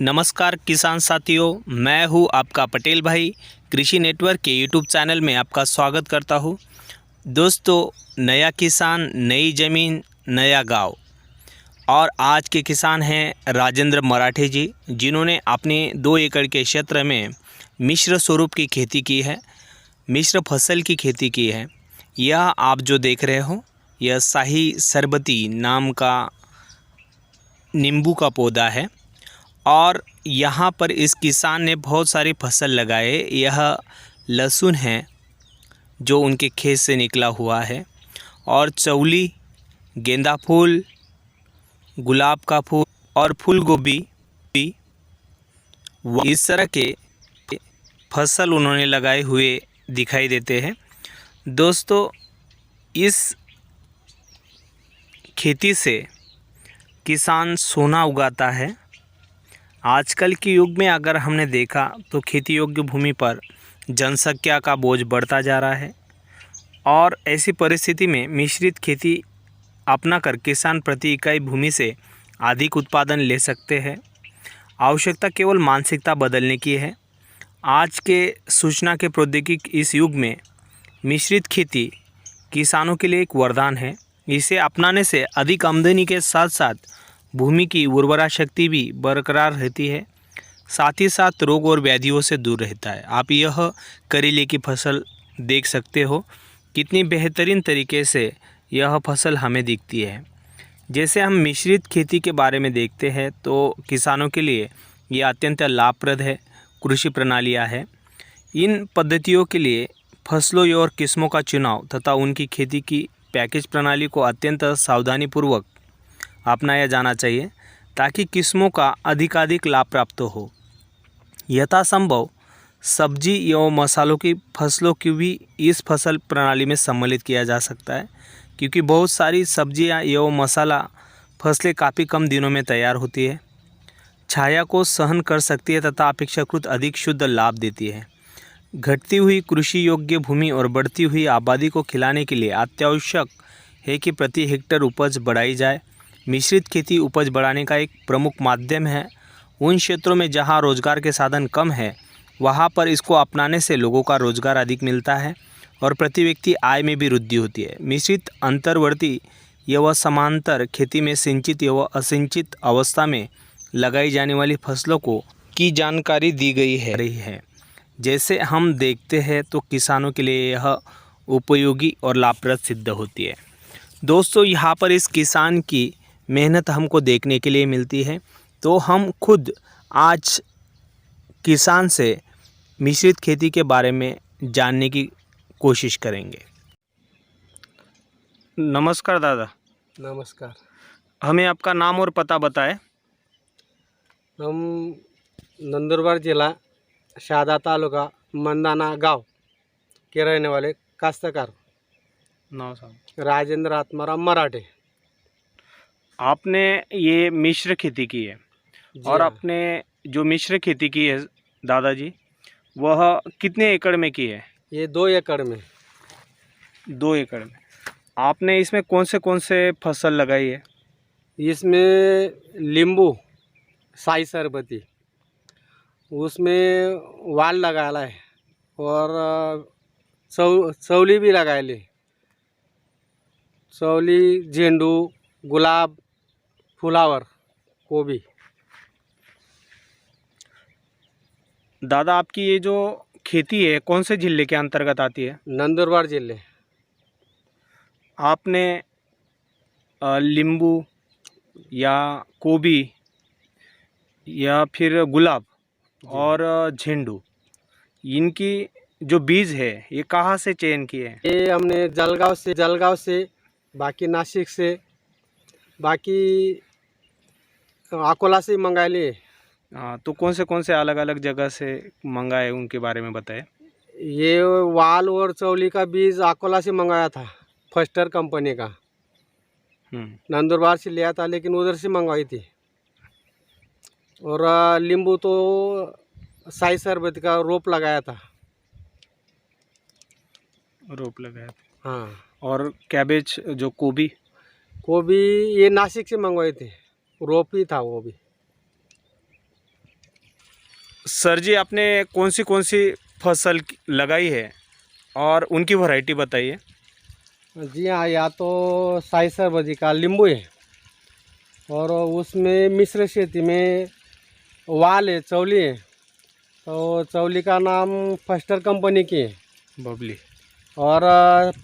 नमस्कार किसान साथियों, मैं हूं आपका पटेल भाई। कृषि नेटवर्क के यूट्यूब चैनल में आपका स्वागत करता हूं। दोस्तों, नया किसान, नई ज़मीन, नया गांव। और आज के किसान हैं राजेंद्र मराठे जी, जिन्होंने अपने 2 एकड़ के क्षेत्र में मिश्र स्वरूप की खेती की है, मिश्र फसल की खेती की है। यह आप जो देख रहे हो, यह शाही सरबती नाम का नींबू का पौधा है। और यहाँ पर इस किसान ने बहुत सारी फसल लगाए। यह लहसुन है जो उनके खेत से निकला हुआ है, और चौली, गेंदा फूल, गुलाब का फूल और फूल गोभी, इस तरह के फसल उन्होंने लगाए हुए दिखाई देते हैं। दोस्तों, इस खेती से किसान सोना उगाता है। आजकल के युग में अगर हमने देखा तो खेती योग्य भूमि पर जनसंख्या का बोझ बढ़ता जा रहा है, और ऐसी परिस्थिति में मिश्रित खेती अपनाकर किसान प्रति इकाई भूमि से अधिक उत्पादन ले सकते हैं। आवश्यकता केवल मानसिकता बदलने की है। आज के सूचना के प्रौद्योगिकी इस युग में मिश्रित खेती किसानों के लिए एक वरदान है। इसे अपनाने से अधिक आमदनी के साथ साथ भूमि की उर्वरा शक्ति भी बरकरार रहती है, साथ ही साथ रोग और व्याधियों से दूर रहता है। आप यह करेले की फसल देख सकते हो, कितनी बेहतरीन तरीके से यह फसल हमें दिखती है। जैसे हम मिश्रित खेती के बारे में देखते हैं तो किसानों के लिए ये अत्यंत लाभप्रद है कृषि प्रणालियाँ है। इन पद्धतियों के लिए फसलों और किस्मों का चुनाव तथा उनकी खेती की पैकेज प्रणाली को अत्यंत सावधानीपूर्वक अपनाया जाना चाहिए, ताकि किस्मों का अधिकाधिक लाभ प्राप्त हो। यथासंभव सब्जी एवं मसालों की फसलों की भी इस फसल प्रणाली में सम्मिलित किया जा सकता है, क्योंकि बहुत सारी सब्जियां एवं मसाला फसलें काफ़ी कम दिनों में तैयार होती है, छाया को सहन कर सकती है तथा अपेक्षाकृत अधिक शुद्ध लाभ देती है। घटती हुई कृषि योग्य भूमि और बढ़ती हुई आबादी को खिलाने के लिए अत्यावश्यक है कि प्रति हेक्टेयर उपज बढ़ाई जाए। मिश्रित खेती उपज बढ़ाने का एक प्रमुख माध्यम है। उन क्षेत्रों में जहां रोजगार के साधन कम है, वहां पर इसको अपनाने से लोगों का रोजगार अधिक मिलता है और प्रति व्यक्ति आय में भी वृद्धि होती है। मिश्रित अंतर्वर्ती एवं समांतर खेती में सिंचित एवं असिंचित अवस्था में लगाई जाने वाली फसलों को की जानकारी दी गई है। जैसे हम देखते हैं तो किसानों के लिए यह उपयोगी और लाभप्रद सिद्ध होती है। दोस्तों, यहाँ पर इस किसान की मेहनत हमको देखने के लिए मिलती है, तो हम खुद आज किसान से मिश्रित खेती के बारे में जानने की कोशिश करेंगे। नमस्कार दादा। नमस्कार। हमें आपका नाम और पता बताएं। हम नंदुरबार जिला, शहादा तालुका, मंदाना गांव के रहने वाले काश्तकार नाम साहब। राजेंद्र आत्माराम मराठे। आपने ये मिश्र खेती की है, और हाँ। आपने जो मिश्र खेती की है दादाजी, वह कितने एकड़ में की है? ये 2 एकड़ में। 2 एकड़ में। आपने इसमें कौन से फसल लगाई है? इसमें नींबू, शाही सरबती, उसमें वाल लगाया है, और चौली भी लगाए। चौली, झेंडू, गुलाब, फुलावर, गोभी। दादा, आपकी ये जो खेती है कौन से जिले के अंतर्गत आती है? नंदुरबार जिले। आपने नींबू या गोभी या फिर गुलाब और झेंडू, इनकी जो बीज है ये कहाँ से चयन किए हैं? ये हमने जलगांव से, बाकी नासिक से, बाकी अकोला से मंगाए लिए। तो कौन से अलग अलग जगह से मंगाए, उनके बारे में बताएं। ये वाल और चौली का बीज अकोला से मंगाया था, फस्टर कंपनी का। नंदुरबार से लिया था, लेकिन उधर से मंगवाई थी। और नींबू तो शाही सरबत का रोप लगाया था। रोप लगाया था। हाँ। और कैबेज, जो गोभी ये नासिक से मंगवाए थे, रोप ही था वो भी। सर जी, आपने कौन सी फसल लगाई है और उनकी वैरायटी बताइए। जी हाँ, या तो साई सरबजी का नींबू है, और उसमें मिश्र खेती में वाल है, चौली है। तो चौली का नाम फस्टर कंपनी की है, बबली। और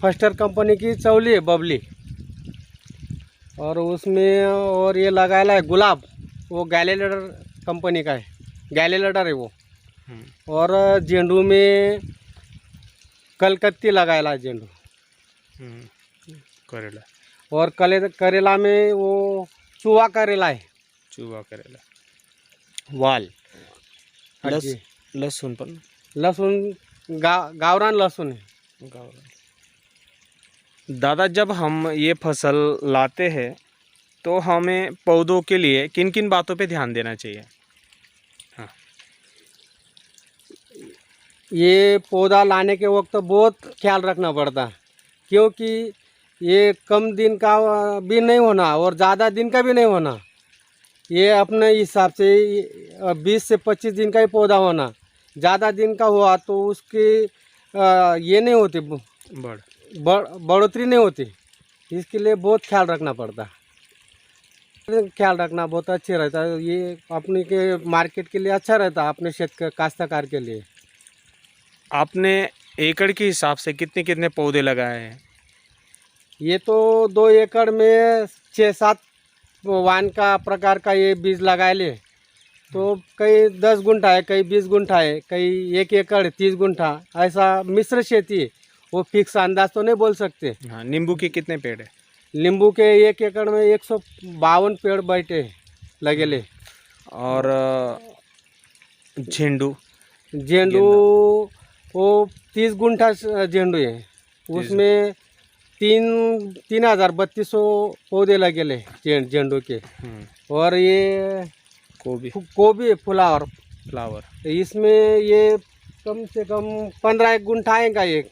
फस्टर कंपनी की चौली है बबली। और उसमें और ये लगाया है गुलाब, वो गैलेलडर कंपनी का है, गैलेलडर है वो। और जेंडू में कलकत्ती लगाया है जेंडू। करेला। और करेला में वो चूहा करेला है। चूहा करेला। वाल। हाँ जी। लहसुन पण। लहसुन गावरान लहसुन है। गावरान। दादा, जब हम ये फसल लाते हैं तो हमें पौधों के लिए किन किन बातों पे ध्यान देना चाहिए? हाँ। ये पौधा लाने के वक्त बहुत ख्याल रखना पड़ता है, क्योंकि ये कम दिन का भी नहीं होना और ज़्यादा दिन का भी नहीं होना। ये अपने हिसाब से 20 से 25 दिन का ही पौधा होना। ज़्यादा दिन का हुआ तो उसकी ये नहीं होती, बढ़ोतरी नहीं होती। इसके लिए बहुत ख्याल रखना पड़ता है। ख्याल रखना बहुत अच्छे रहता है, ये अपने के मार्केट के लिए अच्छा रहता है, अपने काश्तकार के लिए। आपने एकड़ के हिसाब से कितने कितने पौधे लगाए हैं? ये तो 2 एकड़ में 6-7 वान का प्रकार का ये बीज लगाए ले। तो कई 10 गुंठा है, कई 20 गुंठा है, कई 1 एकड़ 30 गुंठा, ऐसा मिश्र खेती है। वो फिक्स अंदाज तो नहीं बोल सकते। हाँ। नींबू के कितने पेड़ है? नींबू के 1 एकड़ में 152 पेड़ बैठे लगेले। और झेंडू। झेंडू वो 30 गुंठा झेंडू है, उसमें 3,3200 पौधे लगेले झेंडू के। और ये गोभी है, फ्लावर, इसमें ये कम से कम 15 गुंठा आएगा एक।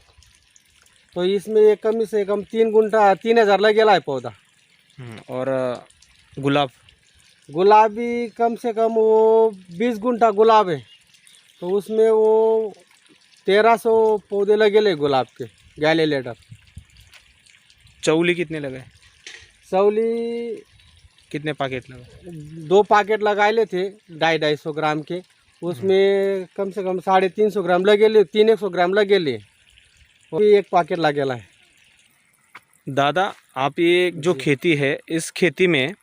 तो इसमें ये कम से कम 3,000 लगेला है पौधा। और गुलाब भी कम से कम वो 20 गुंठा गुलाब है, तो उसमें वो 1300 पौधे लगेले गुलाब के, गैलेलेडर। चौली कितने लगाए? चौली कितने पैकेट लगे? 2 पैकेट लगाए ले थे 250 ग्राम के। उसमें कम से कम 350 ग्राम लगेले, 300 ग्राम लगेले, और 1 पैकेट लगेला है। दादा, आप ये जो खेती है, इस खेती में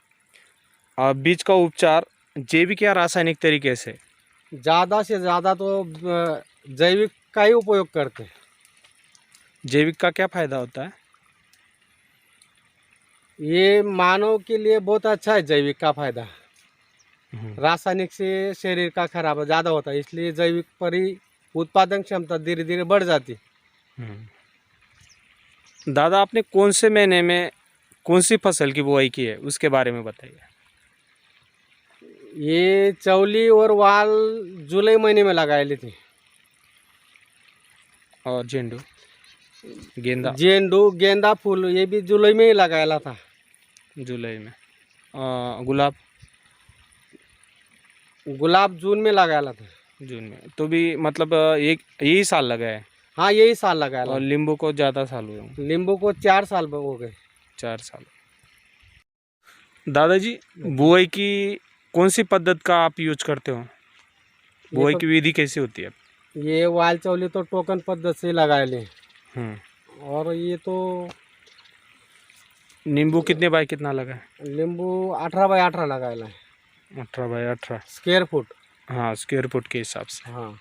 बीज का उपचार जैविक या रासायनिक तरीके से? ज़्यादा से ज़्यादा तो जैविक का ही उपयोग करते हैं। जैविक का क्या फ़ायदा होता है? ये मानव के लिए बहुत अच्छा है जैविक का फायदा। रासायनिक से शरीर का खराब ज़्यादा होता है, इसलिए जैविक पर ही उत्पादन क्षमता धीरे धीरे बढ़ जाती। दादा, आपने कौन से महीने में कौन सी फसल की बुआई की है, उसके बारे में बताइए। ये चौली और वाल जुलाई महीने में लगाए थे। और झेंडू, गेंदा फूल ये भी जुलाई में ही लगाया था। जुलाई में। गुलाब जून में लगाया था। जून में तो भी मतलब एक यही साल लगा है? हाँ, यही साल लगाया। और नींबू को ज़्यादा साल हुए होंगे? नींबू को 4 साल हो गए। 4 साल। दादाजी, बुआई की कौन सी पद्धति का आप यूज करते हो? बुआई की विधि कैसी होती है? ये वाल चौली तो टोकन पद्धति से लगाए ले। और ये तो नींबू कितने बाय कितना लगा है? नींबू 18 बाय 18 लगाया है। 18 बाय 18 स्क्वायर फुट। हाँ, स्क्वायर फुट के हिसाब से। हाँ।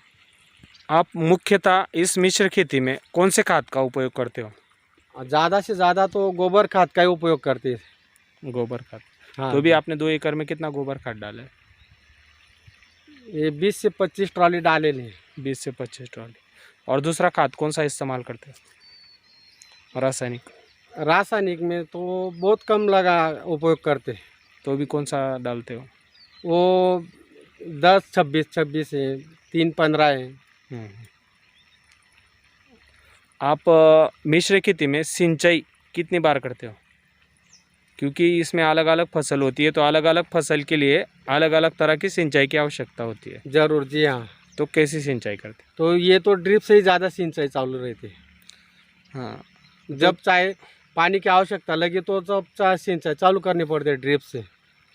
आप मुख्यतः इस मिश्र खेती में कौन से खाद का उपयोग करते हो? ज़्यादा से ज़्यादा तो गोबर खाद का ही उपयोग करते हैं। गोबर खाद। हाँ। तो भी आपने 2 एकड़ में कितना गोबर खाद डाला है? ये 20 से 25 ट्रॉली डाले ले। 20 से 25 ट्रॉली। और दूसरा खाद कौन सा इस्तेमाल करते हो? रासायनिक में तो बहुत कम उपयोग करते हैं। तो भी कौन सा डालते हो? वो 10-26 है, 3-15 है। आप मिश्र खेती में सिंचाई कितनी बार करते हो? क्योंकि इसमें अलग अलग फसल होती है, तो अलग अलग फसल के लिए अलग अलग तरह की सिंचाई की आवश्यकता होती है। जरूर, जी हाँ। तो कैसी सिंचाई करते तो ये तो ड्रिप से ही ज़्यादा सिंचाई चालू रहती है। हैं? हाँ, जब चाहे पानी की आवश्यकता लगे तो जब चाहे सिंचाई चालू करनी पड़ती है ड्रिप से।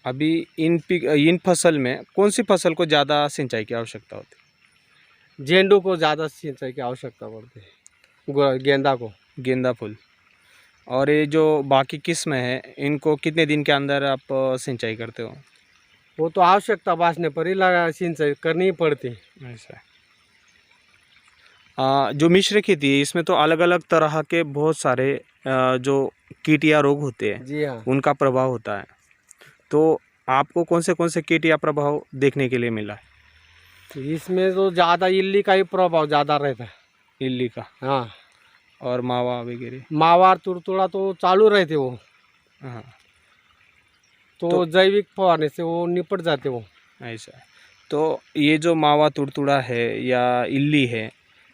अभी इन फसल में कौन सी फसल को ज़्यादा सिंचाई की आवश्यकता होती गेंडू को ज़्यादा सिंचाई की आवश्यकता पड़ती है, गेंदा को। है? गेंदा फूल। और ये जो बाकी किस्म है, इनको कितने दिन के अंदर आप सिंचाई करते हो? वो तो आवश्यकता बाँचने पर ही लगा सिंचाई करनी ही पड़ती है। ऐसा है। जो मिश्र खेती है, इसमें तो अलग अलग तरह के बहुत सारे जो कीट या रोग होते हैं, जी हाँ। उनका प्रभाव होता है। तो आपको कौन से कीट या प्रभाव देखने के लिए मिला है? इसमें तो ज़्यादा इल्ली का ही प्रभाव ज़्यादा रहता है। इल्ली का हाँ, और मावा वगैरह? मावार तुरतुड़ा तो चालू रहते वो, हाँ, तो जैविक फवारने से वो निपट जाते वो। ऐसा है। तो ये जो मावा तुड़तुड़ा है या इल्ली है,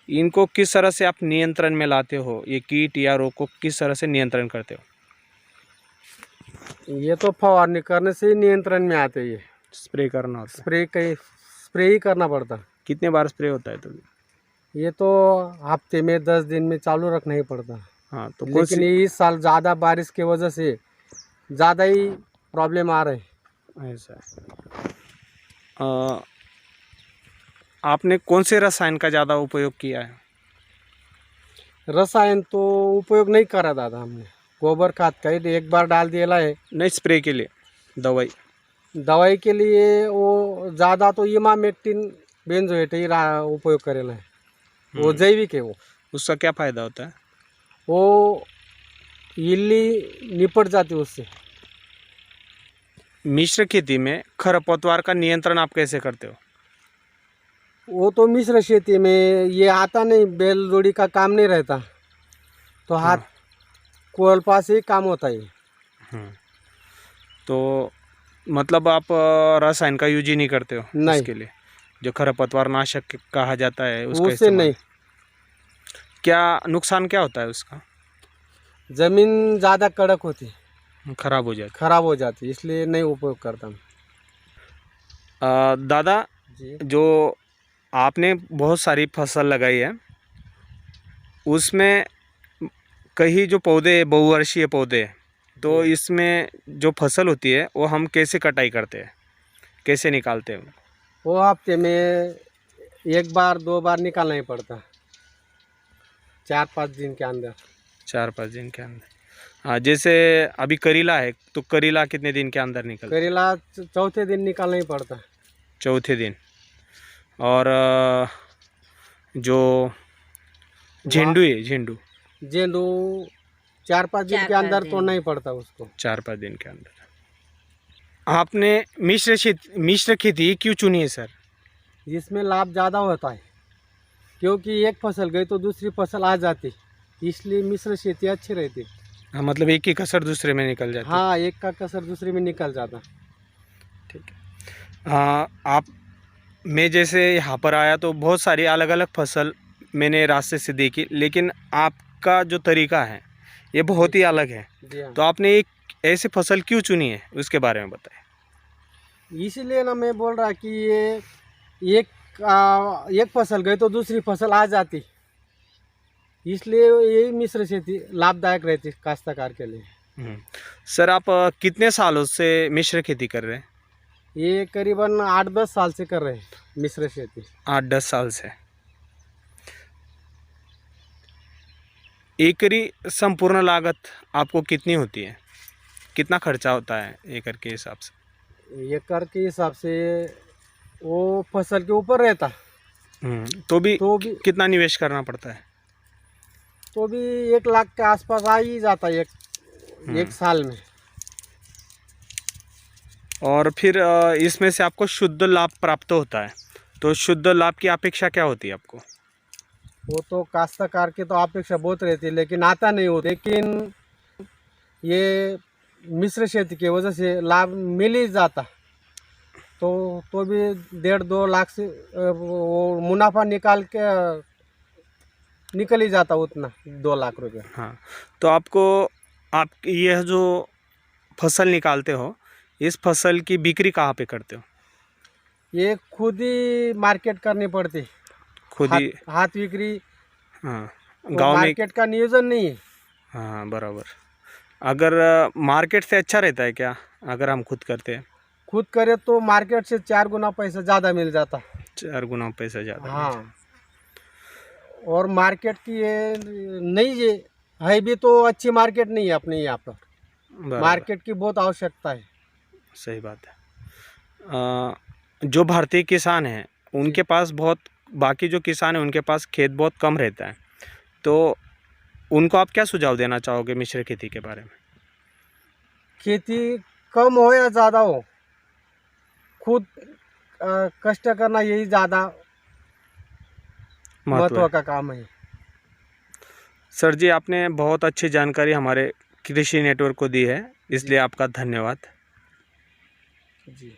इनको किस तरह से आप नियंत्रण में लाते हो? ये कीट या रोग को किस तरह से नियंत्रण करते हो? ये तो फवारनी करने से ही नियंत्रण में आते ये। स्प्रे करना होता है? स्प्रे ही करना पड़ता। कितने बार स्प्रे होता है तो? ये तो हफ्ते में 10 दिन में चालू रखना ही पड़ता। हाँ, तो लेकिन इस साल ज़्यादा बारिश की वजह से ज़्यादा ही प्रॉब्लम आ रहे हैं। ऐसा है। आपने कौन से रसायन का ज़्यादा उपयोग किया है? रसायन तो उपयोग नहीं करा दादा हमने, गोबर खाद का ही एक बार डाल दिया है। नहीं, स्प्रे के लिए दवाई? दवाई के लिए वो ज़्यादा तो इमामेक्टिन बेंजोएट ही उपयोग करेला है। वो जैविक है वो। उसका क्या फ़ायदा होता है? वो इल्ली निपट जाती है उससे। मिश्र खेती में खरपतवार का नियंत्रण आप कैसे करते हो? वो तो मिश्र खेती में ये आता नहीं, बैल जोड़ी का काम नहीं रहता, तो हाथ कोलपा से ही काम होता है। तो मतलब आप रसायन का यूज ही नहीं करते हो नहीं। इसके लिए? जो खरपतवार नाशक कहा जाता है उसका उससे इस्तेमाल? नहीं। क्या नुकसान क्या होता है उसका? ज़मीन ज़्यादा कड़क होती, खराब हो जाती? खराब हो जाती, इसलिए नहीं उपयोग करता मैं। दादा जी। जो आपने बहुत सारी फसल लगाई है, उसमें कई जो पौधे बहुवर्षीय पौधे हैं, तो इसमें जो फसल होती है वो हम कैसे कटाई करते हैं, कैसे निकालते हैं? वो हफ्ते में 1 बार 2 बार निकालना ही पड़ता, 4-5 दिन के अंदर। 4-5 दिन के अंदर? हाँ, जैसे अभी करेला है, तो करेला कितने दिन के अंदर निकलता है? करेला चौथे दिन निकालना ही पड़ता। चौथे दिन। और जो झेंडू है, झेंडू गेंदू 4-5 दिन के अंदर तोड़ना ही पड़ता उसको। 4-5 दिन के अंदर। आपने मिश्र खेती क्यों चुनी है सर? जिसमें लाभ ज़्यादा होता है, क्योंकि एक फसल गई तो दूसरी फसल आ जाती, इसलिए मिश्र खेती अच्छी रहती। हाँ, मतलब एक ही कसर दूसरे में निकल जाती है। हाँ, एक का कसर दूसरे में निकल जाता। ठीक है। आप मैं जैसे यहाँ पर आया तो बहुत सारी अलग अलग फसल मैंने रास्ते से देखी, लेकिन आपका जो तरीका है ये बहुत ही अलग है। जी हाँ। तो आपने एक ऐसी फसल क्यों चुनी है, उसके बारे में बताएं। इसीलिए ना मैं बोल रहा कि ये एक फसल गई तो दूसरी फसल आ जाती, इसलिए यही मिश्र खेती लाभदायक रहती काश्तकार के लिए। सर, आप कितने सालों से मिश्र खेती कर रहे हैं? ये करीबन 8-10 साल से कर रहे हैं मिश्र खेती। 8-10 साल से। एकरी संपूर्ण लागत आपको कितनी होती है? कितना खर्चा होता है एकड़ के हिसाब से? एकड़ के हिसाब से वो फसल के ऊपर रहता। तो भी भी कितना निवेश करना पड़ता है? तो भी 1 लाख के आसपास आ ही जाता है एक साल में। और फिर इसमें से आपको शुद्ध लाभ प्राप्त होता है, तो शुद्ध लाभ की अपेक्षा क्या होती है आपको? वो तो काश्तकार की तो अपेक्षा बहुत रहती है, लेकिन आता नहीं हो। लेकिन ये मिश्र खेती की वजह से लाभ मिल ही जाता, तो भी 1.5-2 लाख से वो मुनाफा निकल ही जाता उतना, 2 लाख रुपये। हाँ, तो आपको आप यह जो फसल निकालते हो, इस फसल की बिक्री कहाँ पे करते हो? ये खुद ही मार्केट करनी पड़ती, खुद ही? हाथ बिक्री। हाँ, तो गांव में। मार्केट का नियोजन नहीं है। हाँ बराबर। अगर मार्केट से अच्छा रहता है क्या अगर हम खुद करते हैं? खुद करे तो मार्केट से 4 गुना पैसा ज़्यादा मिल जाता। 4 गुना पैसा ज़्यादा मिल हाँ, और मार्केट की ये नहीं है भी, तो अच्छी मार्केट नहीं है अपने यहाँ पर। जाता। बराबर, मार्केट की बहुत आवश्यकता है। सही बात है। जो भारतीय किसान हैं उनके पास बहुत, बाकी जो किसान हैं उनके पास खेत बहुत कम रहता है, तो उनको आप क्या सुझाव देना चाहोगे मिश्र खेती के बारे में? खेती कम हो या ज़्यादा हो, खुद कष्ट करना यही ज़्यादा महत्व महत्व है। का काम है। सर जी, आपने बहुत अच्छी जानकारी हमारे कृषि नेटवर्क को दी है, इसलिए आपका धन्यवाद। जी।